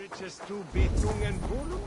Möchtest du Betungen holen?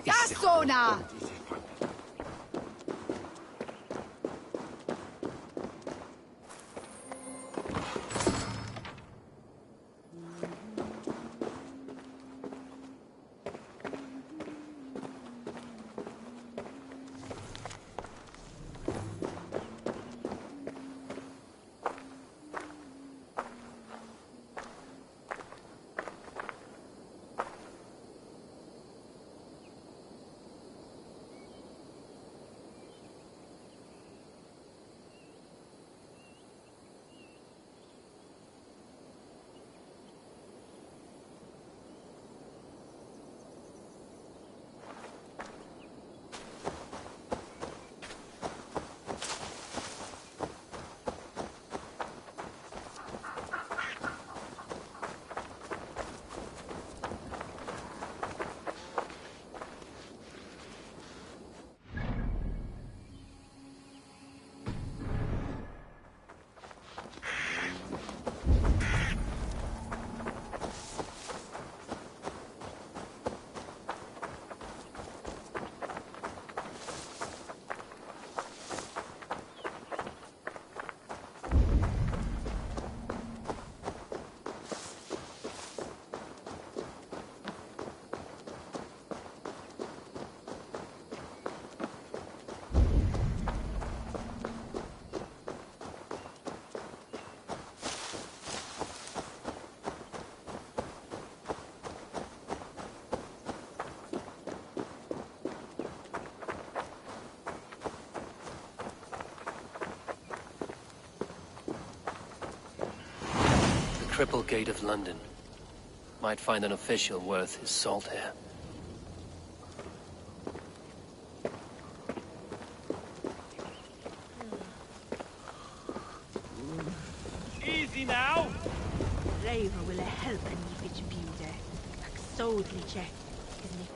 Gassona! Triple Gate of London. Might find an official worth his salt here. Easy now! Raver will help an bit bude. Solidly check, isn't it?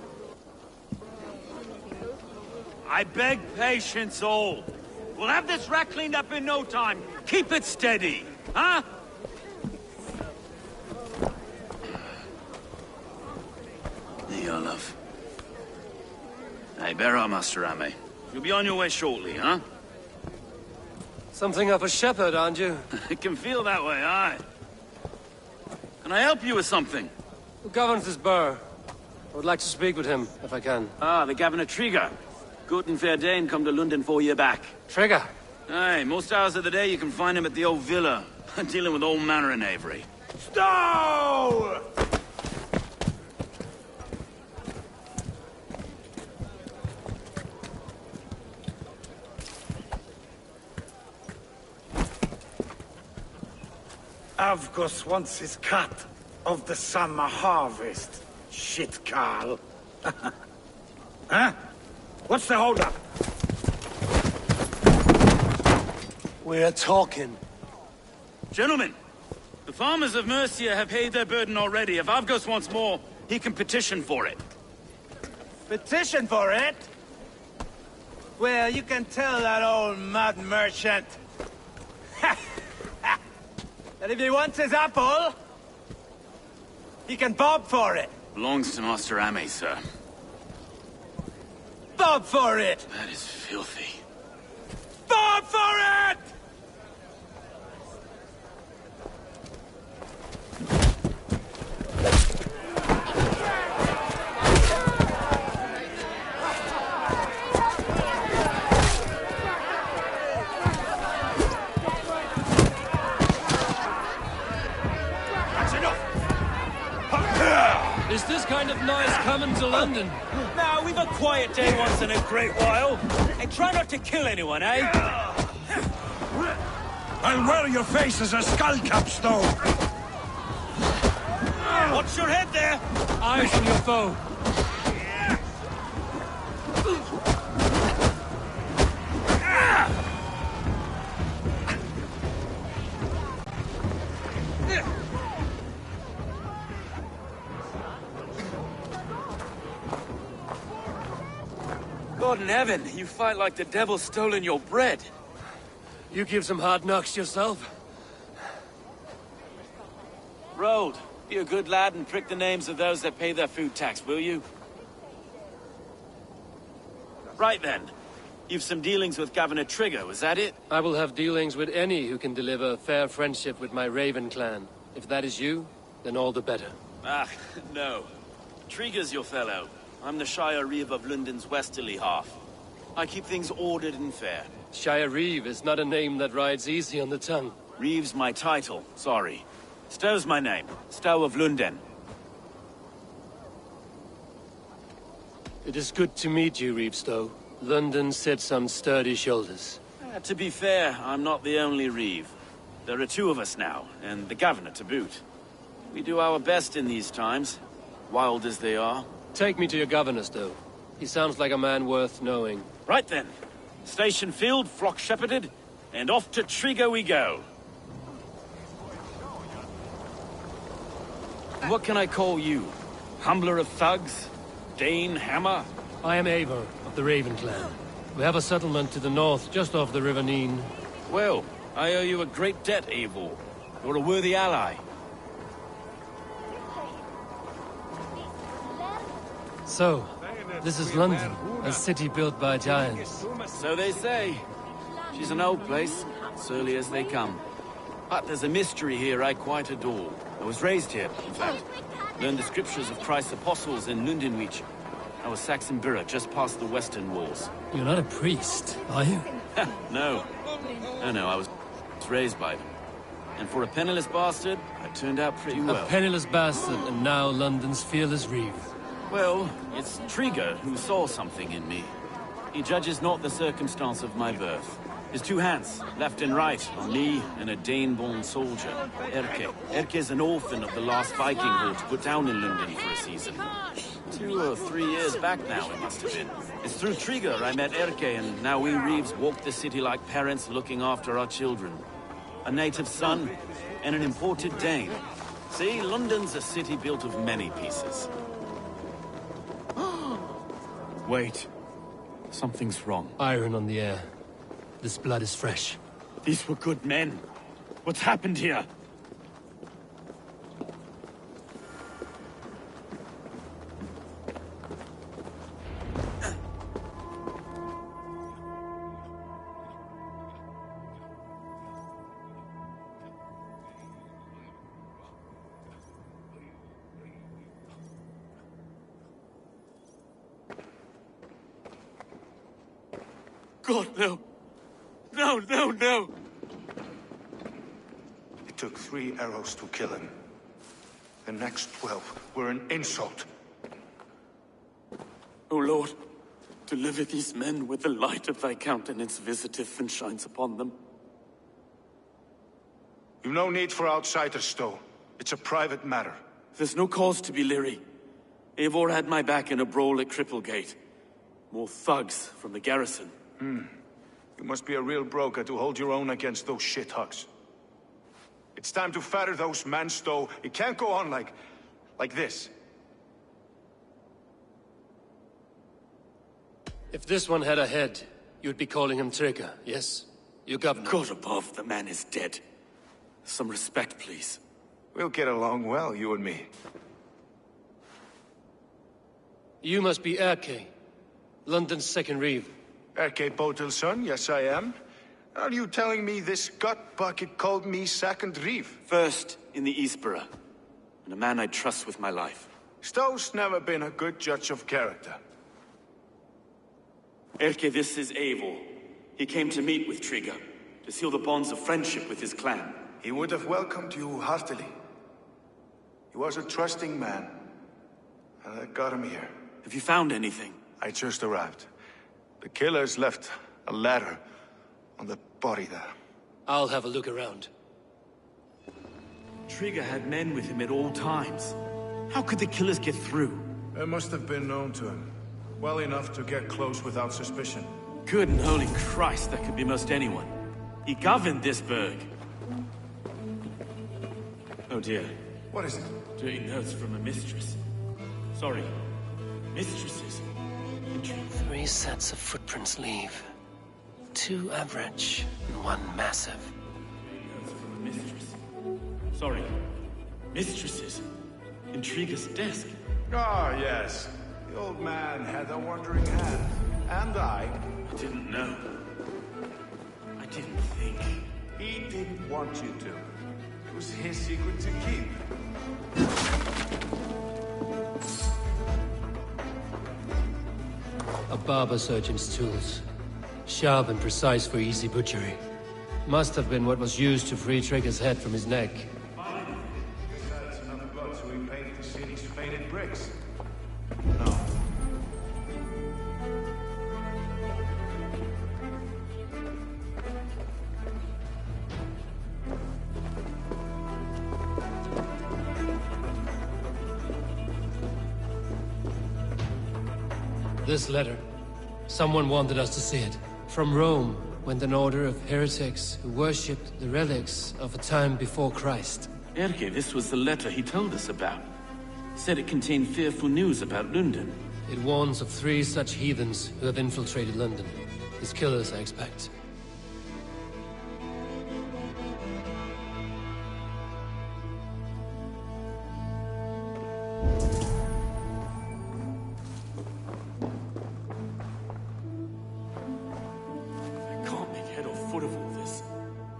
I beg patience, all. We'll have this wreck cleaned up in no time. Keep it steady, huh? Love. Hey, bear our Master Ame. You'll be on your way shortly, huh? Something of a shepherd, aren't you? It can feel that way, aye. Can I help you with something? Who governs this burr? I would like to speak with him, if I can. Ah, the Governor Trigger. Good and fair Dane come to London 4 years back. Trigger? Aye, most hours of the day you can find him at the old villa, dealing with all manner of knavery. Stow! Avgos wants his cut of the summer harvest. Shit, Carl. Huh? What's the holdup? We're talking. Gentlemen, the farmers of Mercia have paid their burden already. If Avgos wants more, he can petition for it. Petition for it? Well, you can tell that old mud merchant that if he wants his apple, he can bob for it. Belongs to Master Ame, sir. Bob for it! That is filthy. Bob for it! That's enough! Is this kind of noise coming to London? Now, we've a quiet day once in a great while. And try not to kill anyone, eh? I'll wear your face as a skullcap, Stow. Watch your head there! Eyes on your foe. God in heaven, you fight like the devil's stolen your bread. You give some hard knocks yourself? Road, be a good lad and prick the names of those that pay their food tax, will you? Right then. You've some dealings with Governor Trigger, was that it? I will have dealings with any who can deliver a fair friendship with my Raven clan. If that is you, then all the better. Ah, no. Trigger's your fellow. I'm the Shire Reeve of London's westerly half. I keep things ordered and fair. Shire Reeve is not a name that rides easy on the tongue. Reeve's my title, sorry. Stow's my name. Stow of London. It is good to meet you, Reeve Stow. London sits on sturdy shoulders. To be fair, I'm not the only Reeve. There are two of us now, and the governor to boot. We do our best in these times, wild as they are. Take me to your governor, Stow. He sounds like a man worth knowing. Right then. Station filled, flock shepherded, and off to Trigger we go. What can I call you? Humbler of thugs? Dane Hammer? I am Eivor of the Raven clan. We have a settlement to the north, just off the River Neen. Well, I owe you a great debt, Eivor. You're a worthy ally. So, this is London, a city built by giants. So they say. She's an old place, surly as they come. But there's a mystery here I quite adore. I was raised here, in fact. Learned the scriptures of Christ's apostles in Lundenwich. I was Saxon Borough, just past the western walls. You're not a priest, are you? No. No, I was raised by them. And for a penniless bastard, I turned out pretty well. A penniless bastard, and now London's fearless Reeve. Well, it's Trigger who saw something in me. He judges not the circumstance of my birth. His two hands, left and right, on me and a Dane-born soldier, Erke. Erke's an orphan of the last Viking horde put down in London for a season. 2 or 3 years back now, it must have been. It's through Trigger I met Erke, and now we Reeves walk the city like parents looking after our children. A native son and an imported Dane. See, London's a city built of many pieces. Wait. Something's wrong. Iron on the air. This blood is fresh. These were good men. What's happened here? God, no. No, no, no! It took 3 arrows to kill him. The next 12 were an insult. O Lord, deliver these men with the light of thy countenance visiteth and shines upon them. You've no need for outsiders, Stowe. It's a private matter. There's no cause to be leery. Eivor had my back in a brawl at Cripplegate. More thugs from the garrison. You must be a real broker to hold your own against those shithugs. It's time to fetter those men, Stowe. It can't go on like this. If this one had a head, you'd be calling him Trigger, yes? You governor. God above, the man is dead. Some respect, please. We'll get along well, you and me. You must be Erke, London's second reeve. Erke Botel's son, yes I am. Are you telling me this gut bucket called me second reeve? First in the Eastborough, and a man I trust with my life. Stowe's never been a good judge of character. Erke, this is Eivor. He came to meet with Trigger, to seal the bonds of friendship with his clan. He would have welcomed you heartily. He was a trusting man, and I got him here. Have you found anything? I just arrived. The killers left a letter on the body there. I'll have a look around. Trigger had men with him at all times. How could the killers get through? They must have been known to him. Well enough to get close without suspicion. Good and holy Christ, that could be most anyone. He governed this burg. Oh dear. What is it? Dirty notes from a mistress. Sorry. Mistresses. 3 sets of footprints leave. 2 average, and 1 massive. Notes from a mistress. Sorry. Mistresses. In Trigger's desk. Ah, yes. The old man had a wandering hand. And I didn't know. I didn't think. He didn't want you to. It was his secret to keep. A barber surgeon's tools. Sharp and precise for easy butchery. Must have been what was used to free Trigger's head from his neck. Besides enough blood to repaint the city's faded bricks. No. This letter. Someone wanted us to see it. From Rome went an order of heretics who worshipped the relics of a time before Christ. Erke, this was the letter he told us about. Said it contained fearful news about London. It warns of 3 such heathens who have infiltrated London. His killers, I expect.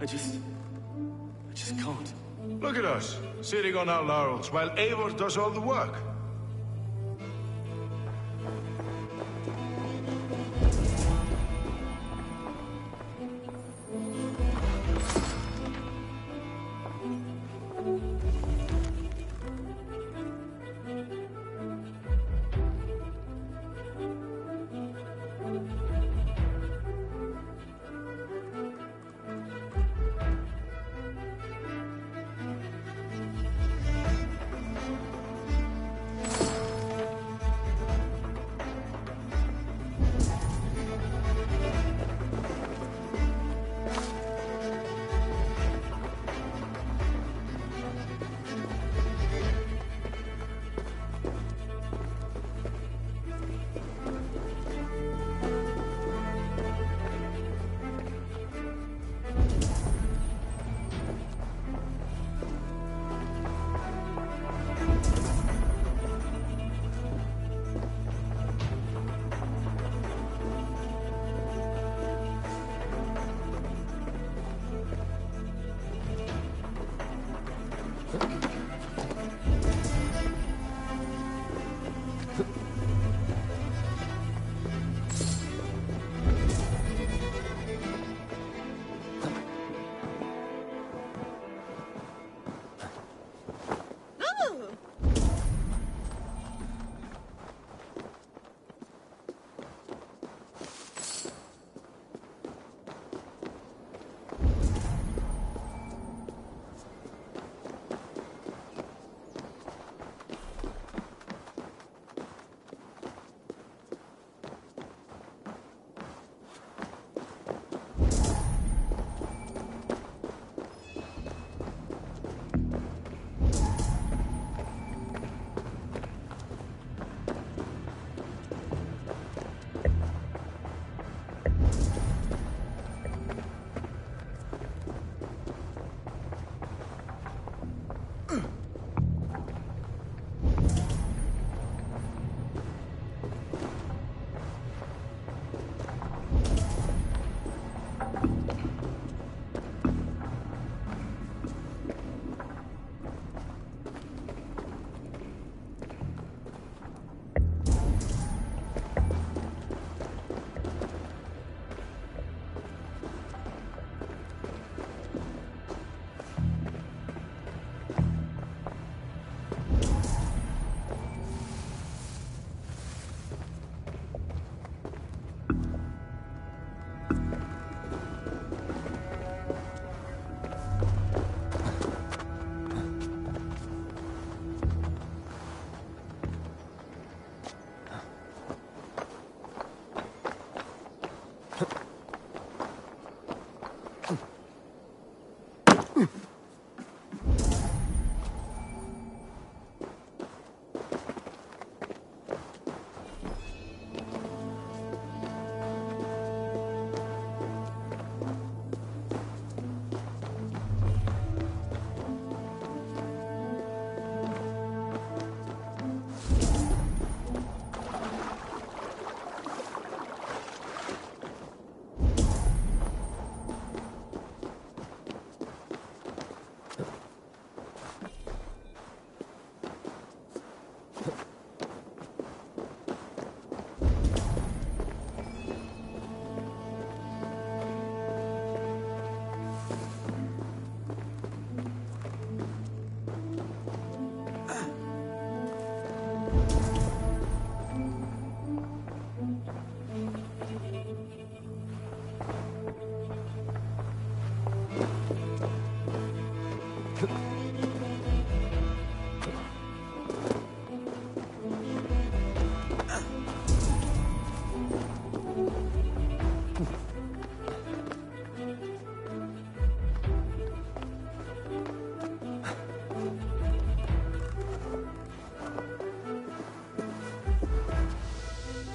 I just can't. Look at us, sitting on our laurels while Eivor does all the work.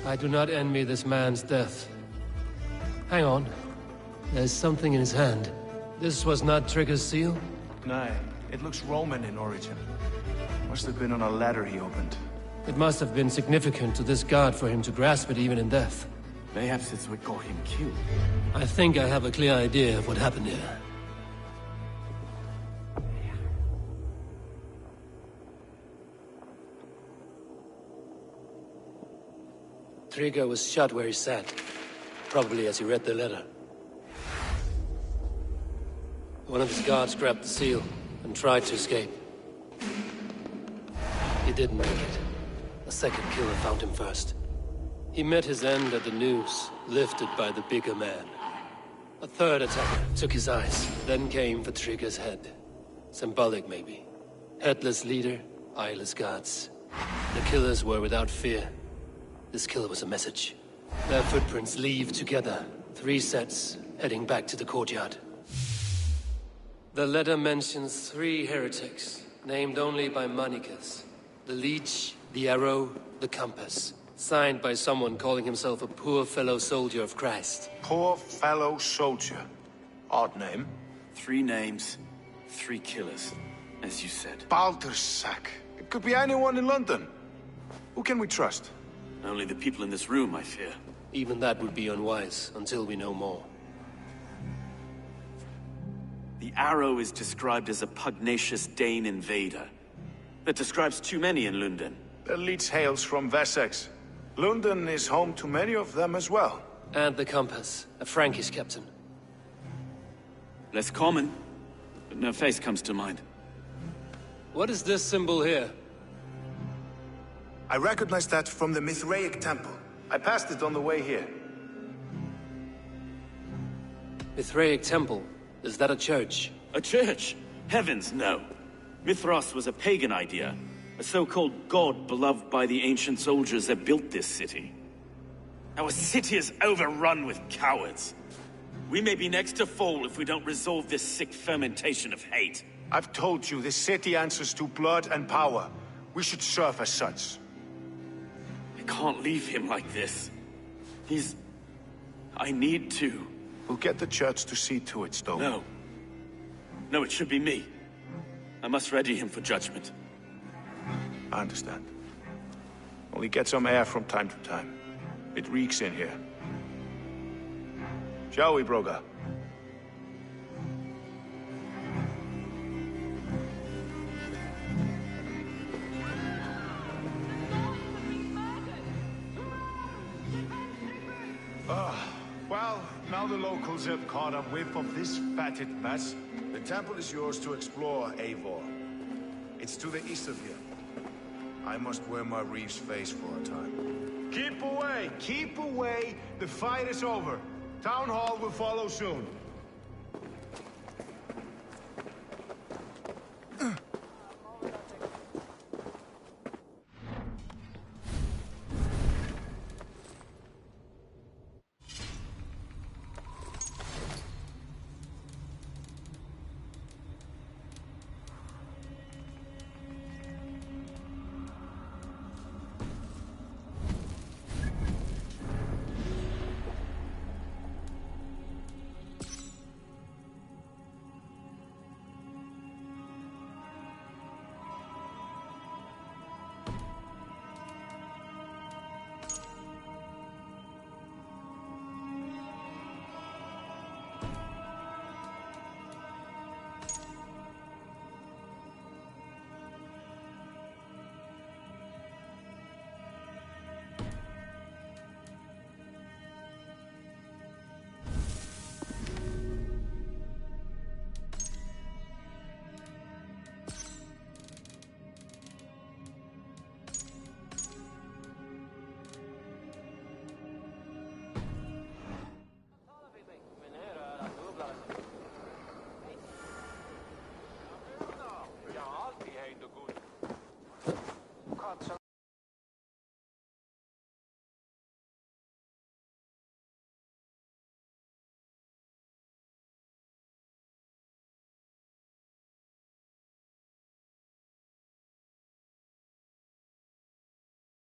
I do not envy this man's death. Hang on. There's something in his hand. This was not Trigger's seal? Nay, it looks Roman in origin. Must have been on a ladder he opened. It must have been significant to this god for him to grasp it even in death. Perhaps it's what got him killed. I think I have a clear idea of what happened here. Trigger was shot where he sat, probably as he read the letter. One of his guards grabbed the seal and tried to escape. He didn't make it. A second killer found him first. He met his end at the noose, lifted by the bigger man. A third attacker took his eyes, then came for Trigger's head. Symbolic, maybe. Headless leader, eyeless guards. The killers were without fear. This killer was a message. Their footprints leave together. 3 sets, heading back to the courtyard. The letter mentions 3 heretics, named only by Manicus. The Leech, the Arrow, the Compass. Signed by someone calling himself a poor fellow soldier of Christ. Poor fellow soldier. Odd name. 3 names, 3 killers, as you said. Baldersack. It could be anyone in London. Who can we trust? Only the people in this room, I fear. Even that would be unwise, until we know more. The Arrow is described as a pugnacious Dane invader. That describes too many in London. The Leech hails from Wessex. London is home to many of them as well. And the Compass, a Frankish captain. Less common, but no face comes to mind. What is this symbol here? I recognize that from the Mithraic temple. I passed it on the way here. Mithraic temple? Is that a church? A church? Heavens, no. Mithras was a pagan idea. A so-called god beloved by the ancient soldiers that built this city. Our city is overrun with cowards. We may be next to fall if we don't resolve this sick fermentation of hate. I've told you, this city answers to blood and power. We should serve as such. I can't leave him like this. I need to. We'll get the church to see to it, Stone. No. No, it should be me. I must ready him for judgment. I understand. Only get some air from time to time. It reeks in here. Shall we, Broga? Well, now the locals have caught a whiff of this fatted mess. The temple is yours to explore, Eivor. It's to the east of here. I must wear my Reeve's face for a time. Keep away! Keep away! The fight is over. Town Hall will follow soon.